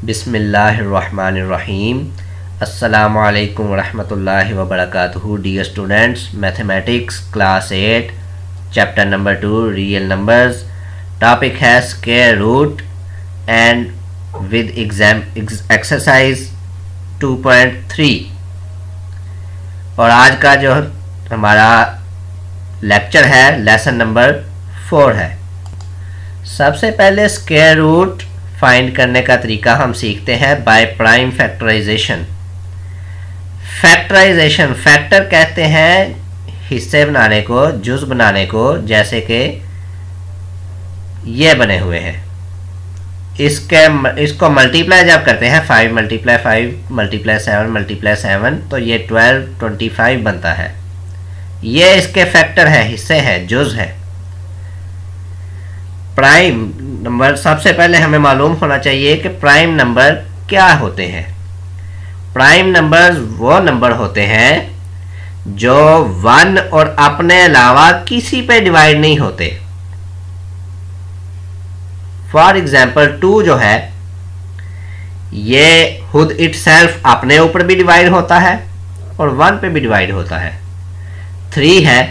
बिस्मिल्लाहिर्रहमानिर्रहीम। अस्सलामु अलैकुम वरहमतुल्लाहि वबरकातुहू। Dear students, mathematics class 8 chapter number 2 real numbers. Topic है square root and with exam exercise 2.3। और आज का जो हमारा लेक्चर है लेसन नंबर 4 है। सबसे पहले स्क्वायर रूट फाइंड करने का तरीका हम सीखते हैं by prime factorisation. Factorisation factor कहते हैं हिस्से बनाने को, जुज़ बनाने को, जैसे कि ये बने हुए हैं। इसको मल्टीप्लाई जब करते हैं 5 × 5 × 7 × 7 तो ये 12 25 बनता है। ये इसके फैक्टर है, हिस्से हैं, जुज़ है। प्राइम नंबर सबसे पहले हमें मालूम होना चाहिए कि प्राइम नंबर क्या होते हैं। प्राइम नंबर्स वो नंबर होते हैं जो 1 और अपने अलावा किसी पे डिवाइड नहीं होते। फॉर एग्जाम्पल 2 जो है ये खुद इटसेल्फ अपने ऊपर भी डिवाइड होता है और 1 पे भी डिवाइड होता है। 3 है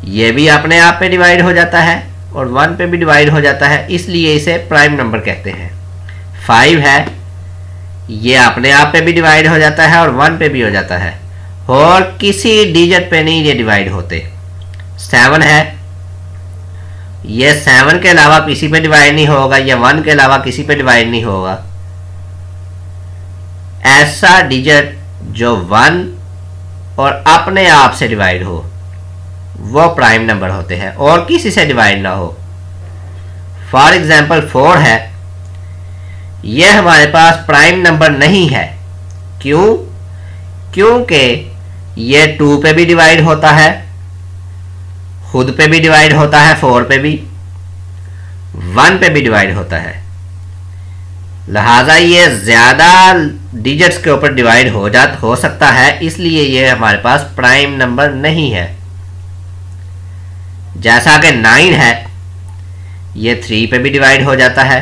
ये भी अपने आप पे डिवाइड हो जाता है और 1 पे भी डिवाइड हो जाता है, इसलिए इसे प्राइम नंबर कहते हैं। 5 है ये अपने आप पे भी डिवाइड हो जाता है और 1 पे भी हो जाता है और किसी डिजिट पे नहीं ये डिवाइड होते। 7 है ये 7 के अलावा किसी पे डिवाइड नहीं होगा, या 1 के अलावा किसी पे डिवाइड नहीं होगा। ऐसा डिजिट जो 1 और अपने आप से डिवाइड हो वो प्राइम नंबर होते हैं और किसी से डिवाइड ना हो। फॉर एग्जाम्पल 4 है यह हमारे पास प्राइम नंबर नहीं है। क्यों? क्योंकि ये 2 पे भी डिवाइड होता है, खुद पे भी डिवाइड होता है, 4 पे भी, 1 पे भी डिवाइड होता है। लिहाजा ये ज्यादा डिजिट्स के ऊपर डिवाइड हो सकता है, इसलिए ये हमारे पास प्राइम नंबर नहीं है। जैसा कि 9 है ये 3 पे भी डिवाइड हो जाता है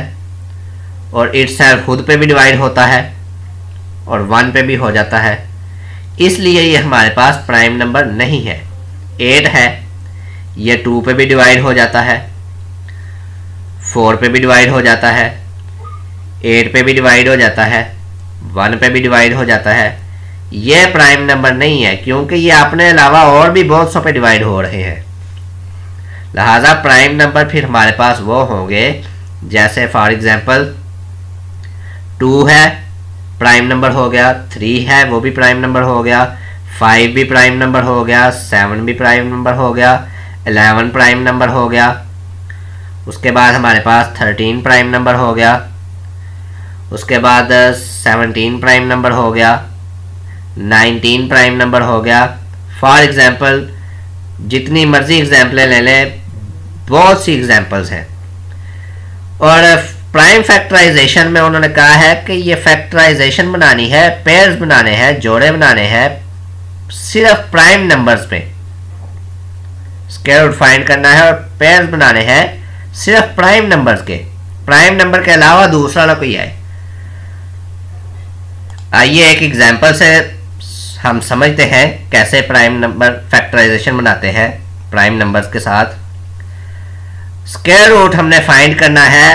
और इटसेल्फ खुद पे भी डिवाइड होता है और 1 पे भी हो जाता है, इसलिए ये हमारे पास प्राइम नंबर नहीं है। 8 है ये 2 पे भी डिवाइड हो जाता है, 4 पे भी डिवाइड हो जाता है, 8 पे भी डिवाइड हो जाता है, 1 पे भी डिवाइड हो जाता है। ये प्राइम नंबर नहीं है क्योंकि ये अपने अलावा और भी बहुत सौ पे डिवाइड हो रहे हैं। लिहाजा प्राइम नंबर फिर हमारे पास वो होंगे जैसे फॉर एग्जांपल 2 है प्राइम नंबर हो गया, 3 है वो भी प्राइम नंबर हो गया, 5 भी प्राइम नंबर हो गया, 7 भी प्राइम नंबर हो गया, 11 प्राइम नंबर हो गया। उसके बाद हमारे पास 13 प्राइम नंबर हो गया, उसके बाद 17 प्राइम नंबर हो गया, 19 प्राइम नंबर हो गया। फॉर एग्जांपल जितनी मर्जी एग्जाम्पलें ले लें, बहुत सी एग्जाम्पल्स हैं। और प्राइम फैक्टराइजेशन में उन्होंने कहा है कि ये फैक्टराइजेशन बनानी है, पेयर्स बनाने हैं, जोड़े बनाने हैं सिर्फ प्राइम नंबर्स पे। स्क्वायर रूट फाइंड करना है और पेयर्स बनाने हैं सिर्फ प्राइम नंबर्स के, प्राइम नंबर के अलावा दूसरा ना कोई आए। आइए एक एग्जाम्पल से हम समझते हैं कैसे प्राइम नंबर फैक्टराइजेशन बनाते हैं प्राइम नंबर्स के साथ। स्क्वायर रूट हमने फाइंड करना है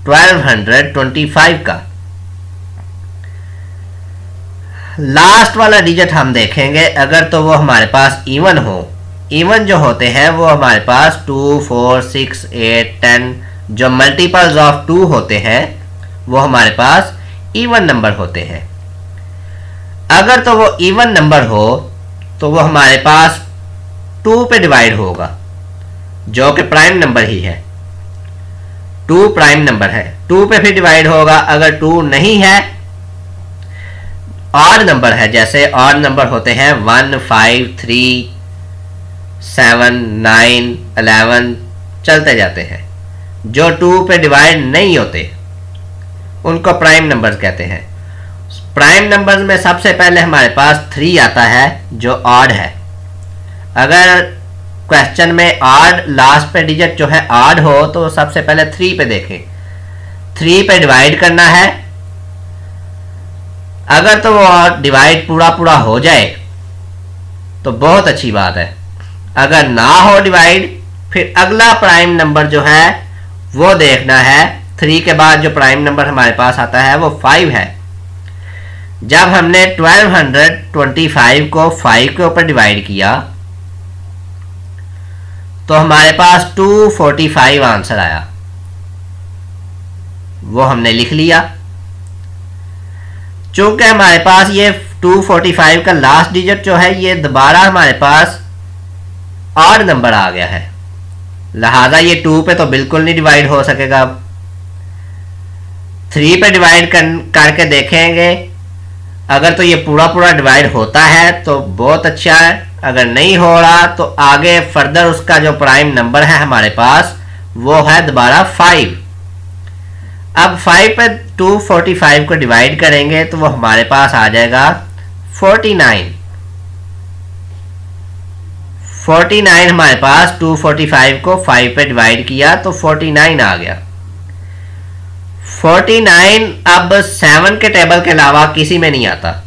1225 का। लास्ट वाला डिजिट हम देखेंगे अगर तो वो हमारे पास इवन हो। इवन जो होते हैं वो हमारे पास 2, 4, 6, 8, 10 जो मल्टीपल्स ऑफ 2 होते हैं वो हमारे पास इवन नंबर होते हैं। अगर तो वो इवन नंबर हो तो वो हमारे पास 2 पे डिवाइड होगा जो कि प्राइम नंबर ही है। 2 प्राइम नंबर है, 2 पे फिर डिवाइड होगा। अगर 2 नहीं है, ऑड नंबर है, जैसे ऑड नंबर होते हैं 1, 5, 3, 7, 9, 11 चलते जाते हैं। जो 2 पे डिवाइड नहीं होते उनको प्राइम नंबर्स कहते हैं। प्राइम नंबर्स में सबसे पहले हमारे पास 3 आता है जो ऑड है। अगर क्वेश्चन में ऑड लास्ट पे डिजिट जो है ऑड हो तो सबसे पहले 3 पे देखें। 3 पे डिवाइड करना है। अगर तो वो डिवाइड पूरा पूरा हो जाए तो बहुत अच्छी बात है, अगर ना हो डिवाइड फिर अगला प्राइम नंबर जो है वो देखना है। 3 के बाद जो प्राइम नंबर हमारे पास आता है वो 5 है। जब हमने 1225 को 5 के ऊपर डिवाइड किया तो हमारे पास 245 आंसर आया, वो हमने लिख लिया। चूंकि हमारे पास ये 245 का लास्ट डिजिट जो है ये दोबारा हमारे पास ऑड नंबर आ गया है, लिहाजा ये 2 पे तो बिल्कुल नहीं डिवाइड हो सकेगा। अब 3 पे डिवाइड करके देखेंगे, अगर तो ये पूरा पूरा डिवाइड होता है तो बहुत अच्छा है, अगर नहीं हो रहा तो आगे फर्दर उसका जो प्राइम नंबर है हमारे पास वो है दोबारा 5। अब 5 पे 245 को डिवाइड करेंगे तो वो हमारे पास आ जाएगा 49। 49 हमारे पास 245 को 5 पे डिवाइड किया तो 49 आ गया। 49 अब 7 के टेबल के अलावा किसी में नहीं आता,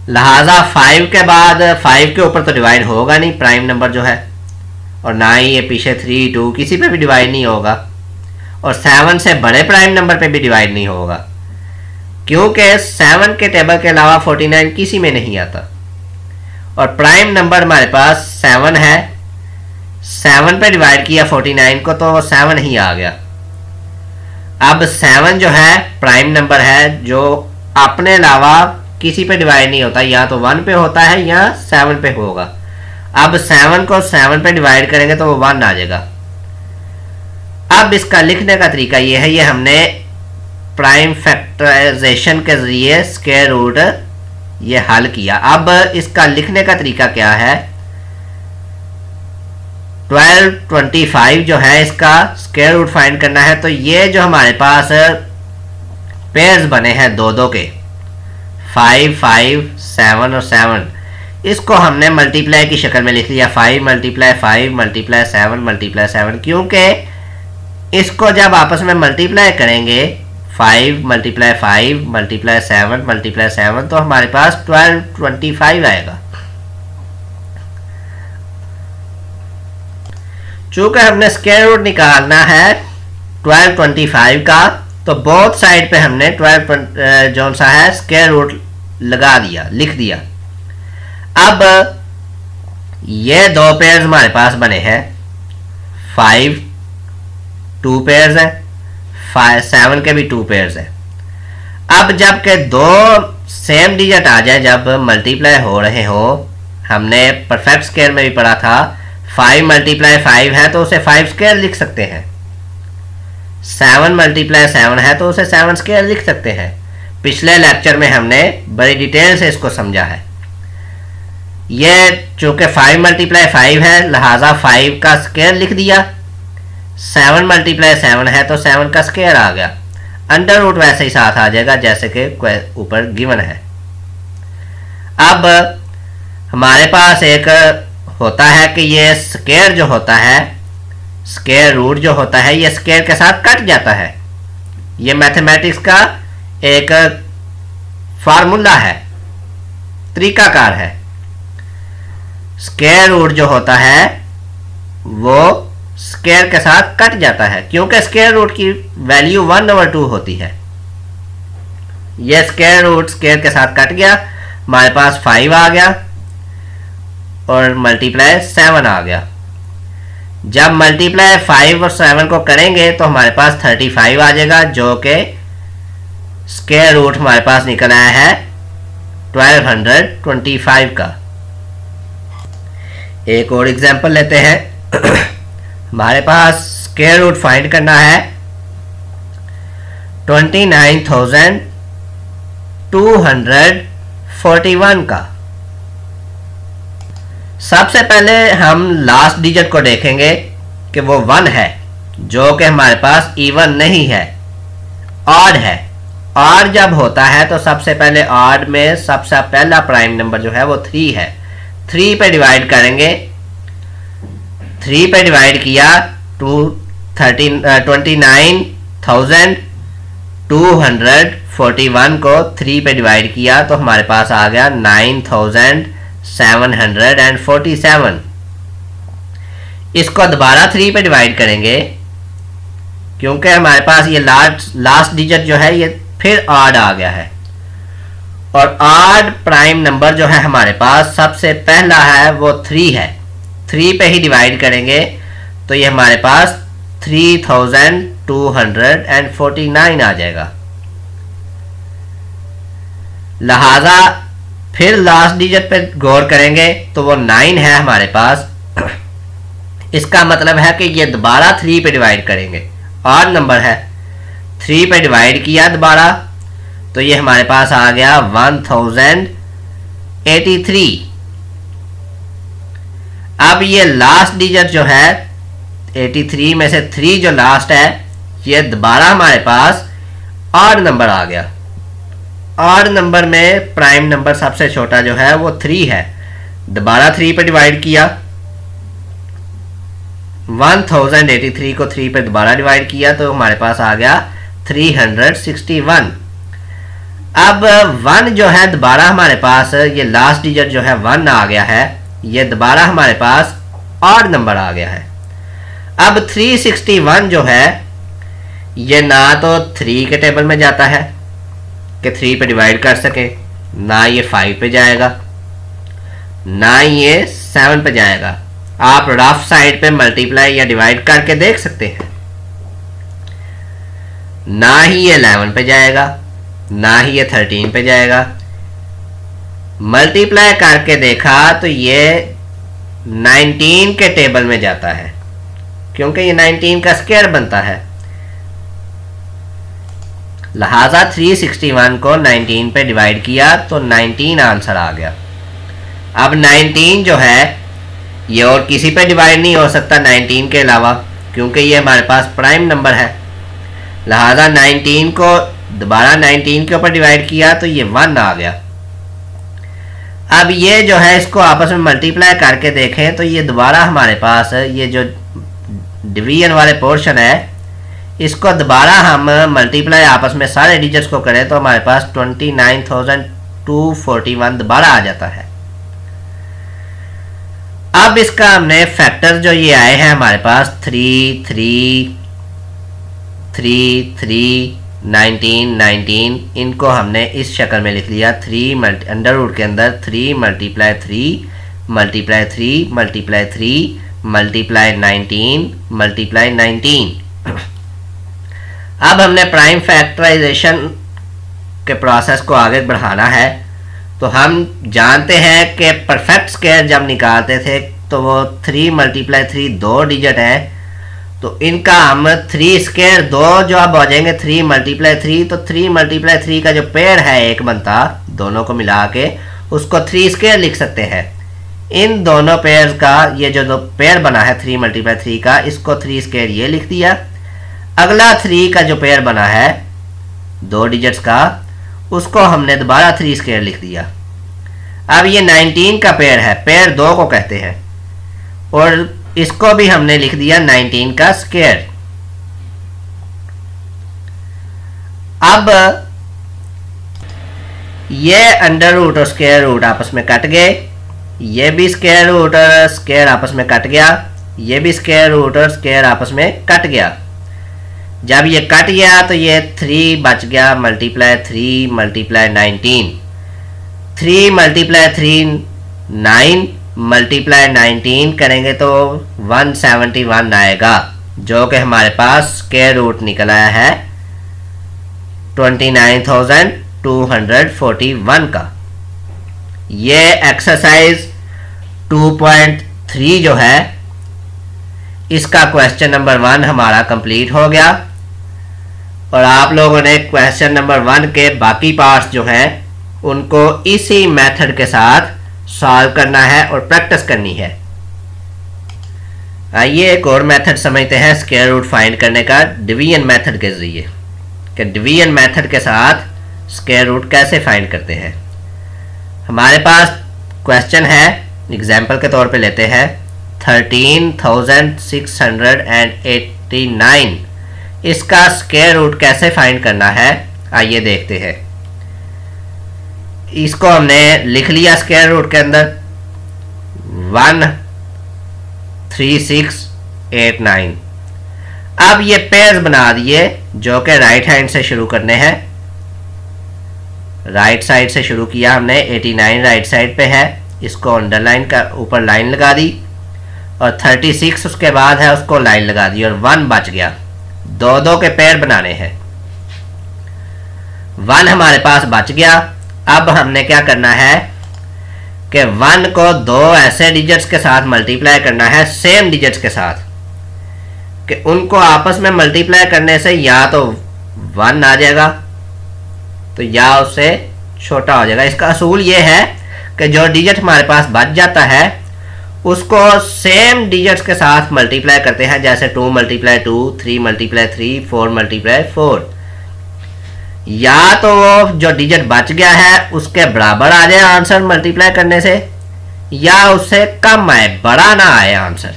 लिहाजा 5 के बाद 5 के ऊपर तो डिवाइड होगा नहीं प्राइम नंबर जो है, और ना ही ये पीछे 3 2 किसी पे भी डिवाइड नहीं होगा, और 7 से बड़े प्राइम नंबर पे भी डिवाइड नहीं होगा, क्योंकि 7 के टेबल के अलावा 49 किसी में नहीं आता। और प्राइम नंबर हमारे पास 7 है, 7 पे डिवाइड किया 49 को तो 7 ही आ गया। अब 7 जो है प्राइम नंबर है जो अपने अलावा किसी पे डिवाइड नहीं होता, या तो 1 पे होता है या 7 पे होगा। अब 7 को 7 पे डिवाइड करेंगे तो वो 1 आ जाएगा। अब इसका लिखने का तरीका ये है, ये हमने प्राइम फैक्टराइजेशन के जरिए स्क्वायर रूट ये हल किया। अब इसका लिखने का तरीका क्या है, 1225 जो है इसका स्क्वायर रूट फाइंड करना है, तो ये जो हमारे पास पेयर्स बने हैं दो दो के 5 5 7 और 7, इसको हमने मल्टीप्लाई की शक्ल में लिख लिया 5 मल्टीप्लाई 5 मल्टीप्लाई 7 मल्टीप्लाई 7, क्योंकि इसको जब आपस में मल्टीप्लाई करेंगे 5 मल्टीप्लाई 5 मल्टीप्लाई 7 मल्टीप्लाई 7 तो हमारे पास 1225 आएगा। चूंकि हमने स्क्वायर रूट निकालना है 1225 का, तो बोथ साइड पे हमने 12 जो सा है स्क्वायर रूट लगा दिया, लिख दिया। अब ये दो पेयर्स हमारे पास बने हैं, 5 2 पेयर्स हैं, 7 के भी 2 पेयर्स हैं। अब जबकि दो सेम डिजिट आ जाए जब मल्टीप्लाई हो रहे हो, हमने परफेक्ट स्क्वायर में भी पढ़ा था 5 मल्टीप्लाई 5 है तो उसे 5 स्क्वायर लिख सकते हैं, 7 मल्टीप्लाई 7 है तो उसे 7 स्क्वायर लिख सकते हैं। पिछले लेक्चर में हमने बड़ी डिटेल से इसको समझा है। ये चूंकि 5 मल्टीप्लाई 5 है लिहाजा 5 का स्क्वायर लिख दिया, 7 मल्टीप्लाई 7 है तो 7 का स्क्वायर आ गया, अंडर रूट वैसे ही साथ आ जाएगा जैसे कि ऊपर गिवन है। अब हमारे पास एक होता है कि ये स्क्वायर जो होता है, स्क्वायर रूट जो होता है ये स्क्वायर के साथ कट जाता है। ये मैथमेटिक्स का एक फार्मूला है, तरीकाकार है। स्क्वायर रूट जो होता है वो स्क्वायर के साथ कट जाता है, क्योंकि स्क्वायर रूट की वैल्यू 1/2 होती है। ये स्क्वायर रूट स्क्वायर के साथ कट गया, हमारे पास 5 आ गया और मल्टीप्लाई 7 आ गया। जब मल्टीप्लाई 5 और 7 को करेंगे तो हमारे पास 35 आ जाएगा, जो कि स्क्वायर रूट हमारे पास निकल आया है 1225 का। एक और एग्जांपल लेते हैं। हमारे पास स्क्वायर रूट फाइंड करना है 29,241 का। सबसे पहले हम लास्ट डिजिट को देखेंगे कि वो 1 है, जो कि हमारे पास इवन नहीं है, ऑड है। ऑड जब होता है तो सबसे पहले ऑड में सबसे पहला प्राइम नंबर जो है वो 3 है। 3 पे डिवाइड करेंगे, 3 पे डिवाइड किया 29,241 9241 को 3 पे डिवाइड किया तो हमारे पास आ गया 9747। इसको दोबारा 3 पे डिवाइड करेंगे क्योंकि हमारे पास ये लास्ट डिजिट जो है ये फिर ऑड आ गया है, और ऑड प्राइम नंबर जो है हमारे पास सबसे पहला है वो 3 है। 3 पे ही डिवाइड करेंगे तो ये हमारे पास 3249 आ जाएगा। लिहाजा फिर लास्ट डिजिट पे गौर करेंगे तो वो 9 है हमारे पास। इसका मतलब है कि ये दोबारा 3 पे डिवाइड करेंगे, ऑड नंबर है, 3 पे डिवाइड किया दोबारा तो ये हमारे पास आ गया 1083। अब ये लास्ट डिजिट जो है 83 में से 3 जो लास्ट है ये दोबारा हमारे पास ऑड नंबर आ गया। ऑड नंबर में प्राइम नंबर सबसे छोटा जो है वो 3 है, दोबारा 3 पे डिवाइड किया, 1083 को 3 पे दोबारा डिवाइड किया तो हमारे पास आ गया 361। अब 1 जो है दोबारा हमारे पास ये लास्ट डिजिट जो है 1 आ गया है, ये दोबारा हमारे पास ऑड नंबर आ गया है। अब 361 जो है ये ना तो 3 के टेबल में जाता है कि 3 पे डिवाइड कर सके, ना ये 5 पे जाएगा, ना ये 7 पे जाएगा। आप रफ साइड पे मल्टीप्लाई या डिवाइड करके देख सकते हैं। ना ही ये 11 पे जाएगा, ना ही ये 13 पे जाएगा। मल्टीप्लाई करके देखा तो ये 19 के टेबल में जाता है क्योंकि ये 19 का स्क्वायर बनता है। लिहाजा 361 को 19 पे डिवाइड किया तो 19 आंसर आ गया। अब 19 जो है ये और किसी पे डिवाइड नहीं हो सकता 19 के अलावा, क्योंकि ये हमारे पास प्राइम नंबर है। लिहाजा 19 को दोबारा 19 के ऊपर डिवाइड किया तो ये 1 आ गया। अब ये जो है इसको आपस में मल्टीप्लाई करके देखें तो ये दोबारा हमारे पास ये जो डिवीजन वाले पोर्शन है इसको दोबारा हम मल्टीप्लाई आपस में सारे डिजिट्स को करें तो हमारे पास 29,241 दोबारा आ जाता है। अब इसका हमने फैक्टर जो ये आए हैं हमारे पास 3, 3, 3, 3, 19, 19, इनको हमने इस शक्ल में लिख लिया। 3 अंडर रूट के अंदर 3 multiply 3 multiply 3 multiply 3 multiply 19 multiply 19। अब हमने प्राइम फैक्टराइजेशन के प्रोसेस को आगे बढ़ाना है तो हम जानते हैं कि परफेक्ट स्क्वायर जब निकालते थे तो वो 3 मल्टीप्लाई 3 2 डिजिट है, तो इनका हम 3 स्क्वायर 2 जो अब हो जाएंगे 3 मल्टीप्लाई 3, तो 3 मल्टीप्लाई 3 का जो पेयर है एक बनता दोनों को मिला के उसको 3 स्क्वायर लिख सकते हैं। इन दोनों पेयर का ये जो पेयर बना है 3 मल्टीप्लाई 3 का, इसको 3 स्क्वायर ये लिख दिया। अगला 3 का जो पेयर बना है 2 डिजिट्स का, उसको हमने दोबारा 3 स्क्वायर लिख दिया। अब ये 19 का पेयर है, पेयर 2 को कहते हैं, और इसको भी हमने लिख दिया 19 का स्क्वायर। अब ये अंडर रूट और स्क्वायर रूट आपस में कट गए, ये भी स्क्वायर रूट और स्क्वायर आपस में कट गया, ये भी स्क्वायर रूट और स्क्वायर आपस में कट गया। जब ये कट गया तो ये 3 बच गया मल्टीप्लाई 3 मल्टीप्लाई 19, 3 मल्टीप्लाई 3 9 मल्टीप्लाई 19 करेंगे तो 171 आएगा, जो कि हमारे पास स्क्वायर रूट निकल आया है 29,241 का। ये एक्सरसाइज 2.3 जो है इसका क्वेश्चन नंबर 1 हमारा कंप्लीट हो गया, और आप लोगों ने क्वेश्चन नंबर 1 के बाकी पार्ट्स जो हैं उनको इसी मेथड के साथ सॉल्व करना है और प्रैक्टिस करनी है। आइए एक और मेथड समझते हैं स्क्वायर रूट फाइंड करने का डिवीजन मेथड के जरिए, कि डिवीजन मेथड के साथ स्क्वायर रूट कैसे फाइंड करते हैं। हमारे पास क्वेश्चन है, एग्जाम्पल के तौर पे लेते हैं 13,689, इसका स्क्वायर रूट कैसे फाइंड करना है आइए देखते हैं। इसको हमने लिख लिया स्क्वायर रूट के अंदर 13689। अब ये पेयर्स बना दिए जो कि राइट हैंड से शुरू करने हैं। राइट साइड से शुरू किया हमने, 89 राइट साइड पे है, इसको अंडरलाइन का ऊपर लाइन लगा दी और 36 उसके बाद है, उसको लाइन लगा दी और 1 बच गया। दो दो के पेयर बनाने हैं। 1 हमारे पास बच गया। अब हमने क्या करना है कि 1 को दो ऐसे डिजिट्स के साथ मल्टीप्लाई करना है, सेम डिजिट्स के साथ, कि उनको आपस में मल्टीप्लाई करने से या तो 1 आ जाएगा तो या उससे छोटा हो जाएगा। इसका असूल ये है कि जो डिजिट हमारे पास बच जाता है उसको सेम डिजिट्स के साथ मल्टीप्लाई करते हैं, जैसे 2 × 2, 3 × 3, 4 × 4। या तो वो जो डिजिट बच गया है उसके बराबर आ जाए आंसर मल्टीप्लाई करने से, या उससे कम आए, बड़ा ना आए आंसर।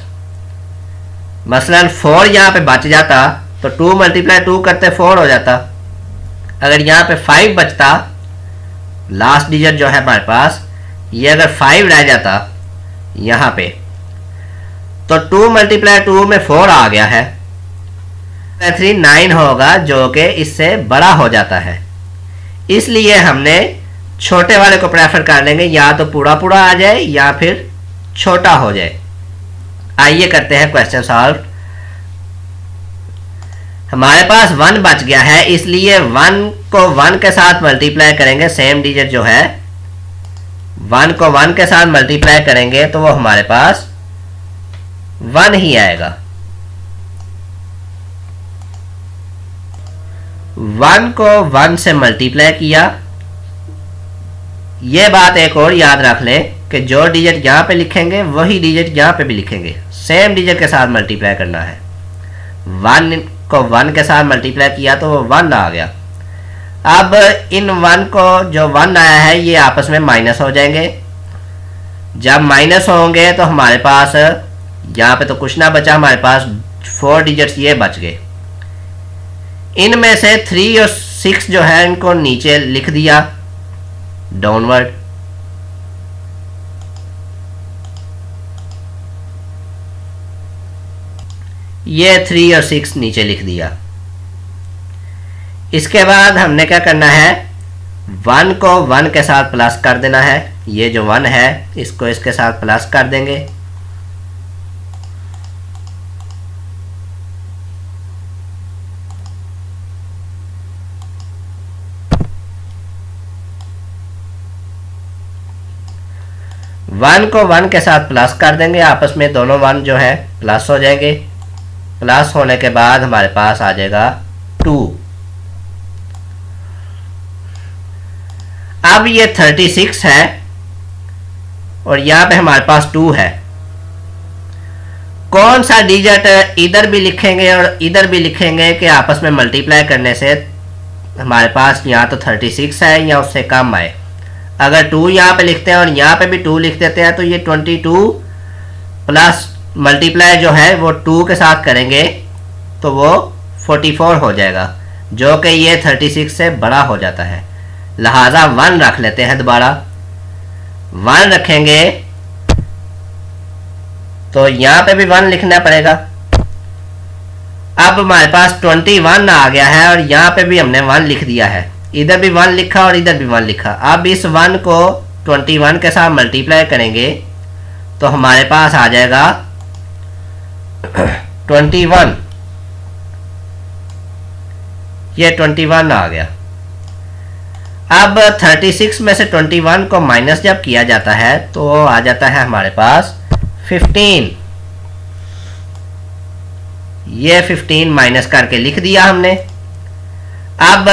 मसलन 4 यहाँ पे बच जाता तो 2 × 2 करते 4 हो जाता। अगर यहाँ पे 5 बचता, लास्ट डिजिट जो है हमारे पास, ये अगर 5 रह जाता यहाँ पे, तो 2 × 2 में 4 आ गया है, 3 9 होगा जो कि इससे बड़ा हो जाता है। इसलिए हमने छोटे वाले को प्रेफर कर लेंगे, या तो पूरा पूरा आ जाए या फिर छोटा हो जाए। आइए करते हैं क्वेश्चन सॉल्व। हमारे पास 1 बच गया है, इसलिए 1 को 1 के साथ मल्टीप्लाई करेंगे, सेम डिजिट जो है 1 को 1 के साथ मल्टीप्लाई करेंगे तो वो हमारे पास 1 ही आएगा। 1 को 1 से मल्टीप्लाई किया। ये बात एक और याद रख लें कि जो डिजिट यहाँ पे लिखेंगे वही डिजिट यहाँ पे भी लिखेंगे, सेम डिजिट के साथ मल्टीप्लाई करना है। 1 को 1 के साथ मल्टीप्लाई किया तो वो 1 आ गया। अब इन 1 को जो 1 आया है ये आपस में माइनस हो जाएंगे। जब माइनस होंगे तो हमारे पास यहाँ पे तो कुछ ना बचा, हमारे पास 4 डिजिट्स ये बच गए। इनमें से 3 और 6 जो है इनको नीचे लिख दिया डाउनवर्ड। ये 3 और 6 नीचे लिख दिया। इसके बाद हमने क्या करना है, 1 को 1 के साथ प्लस कर देना है। ये जो 1 है इसको इसके साथ प्लस कर देंगे। वन को 1 के साथ प्लस कर देंगे, आपस में दोनों 1 जो है प्लस हो जाएंगे। प्लस होने के बाद हमारे पास आ जाएगा 2। अब ये 36 है और यहाँ पे हमारे पास 2 है। कौन सा डिजिट इधर भी लिखेंगे और इधर भी लिखेंगे कि आपस में मल्टीप्लाई करने से हमारे पास यहाँ तो 36 है या उससे कम आए। अगर 2 यहाँ पे लिखते हैं और यहाँ पे भी 2 लिख देते हैं तो ये 22 प्लस मल्टीप्लाई जो है वो 2 के साथ करेंगे तो वो 44 हो जाएगा, जो कि ये 36 से बड़ा हो जाता है। लिहाजा 1 रख लेते हैं, दोबारा 1 रखेंगे तो यहाँ पे भी 1 लिखना पड़ेगा। अब हमारे पास 21 आ गया है और यहाँ पे भी हमने 1 लिख दिया है। इधर भी 1 लिखा और इधर भी 1 लिखा। अब इस 1 को 21 के साथ मल्टीप्लाई करेंगे तो हमारे पास आ जाएगा 21। ये 21 आ गया। अब 36 में से 21 को माइनस जब किया जाता है तो आ जाता है हमारे पास 15। ये 15 माइनस करके लिख दिया हमने। अब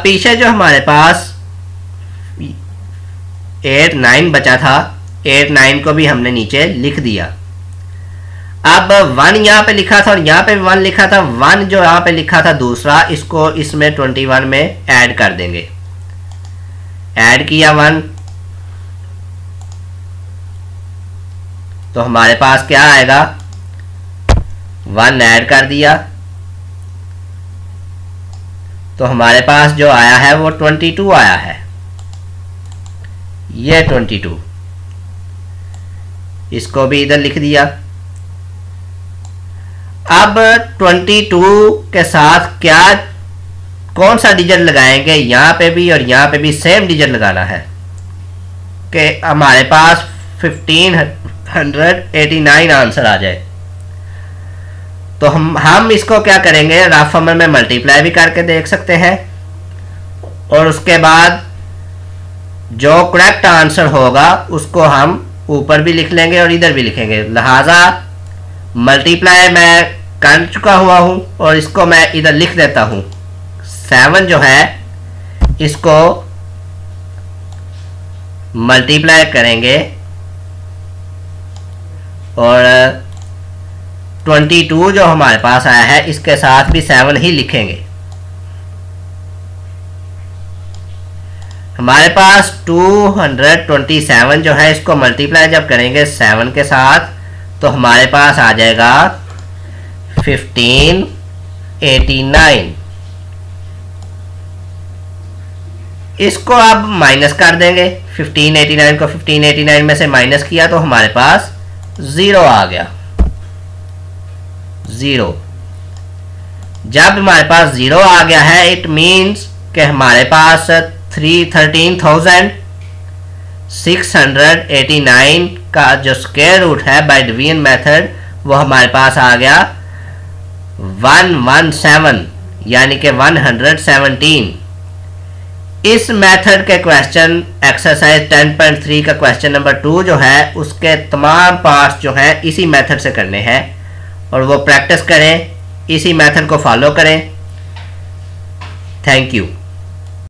पीछे जो हमारे पास 8 9 बचा था, 8 9 को भी हमने नीचे लिख दिया। अब 1 यहाँ पे लिखा था और यहाँ पे 1 लिखा था। 1 जो यहाँ पे लिखा था दूसरा, इसको इसमें 21 में ऐड कर देंगे। ऐड किया 1 तो हमारे पास क्या आएगा, 1 ऐड कर दिया तो हमारे पास जो आया है वो 22 आया है। ये 22, इसको भी इधर लिख दिया। अब 22 के साथ क्या कौन सा डिजिट लगाएंगे, यहां पे भी और यहां पे भी सेम डिजिट लगाना है कि हमारे पास 1589 आंसर आ जाए। तो हम इसको क्या करेंगे, रफ फॉर्मूले में मल्टीप्लाई भी करके देख सकते हैं और उसके बाद जो करेक्ट आंसर होगा उसको हम ऊपर भी लिख लेंगे और इधर भी लिखेंगे। लिहाजा मल्टीप्लाई मैं कर चुका हुआ हूं और इसको मैं इधर लिख देता हूं। 7 जो है इसको मल्टीप्लाई करेंगे और 22 जो हमारे पास आया है इसके साथ भी 7 ही लिखेंगे। हमारे पास 227 जो है इसको मल्टीप्लाई जब करेंगे 7 के साथ तो हमारे पास आ जाएगा 1589। इसको अब माइनस कर देंगे। 1589 को 1589 में से माइनस किया तो हमारे पास 0 आ गया। 0 जब हमारे पास 0 आ गया है इट मीन्स कि हमारे पास 689 का जो स्क्वायर रूट है बाय डिवीजन मेथड वो हमारे पास आ गया 117 यानी कि 117। इस मेथड के क्वेश्चन एक्सरसाइज 10.3 का क्वेश्चन नंबर 2 जो है उसके तमाम पार्ट्स जो हैं इसी मेथड से करने हैं और वो प्रैक्टिस करें, इसी मेथड को फॉलो करें। Thank you.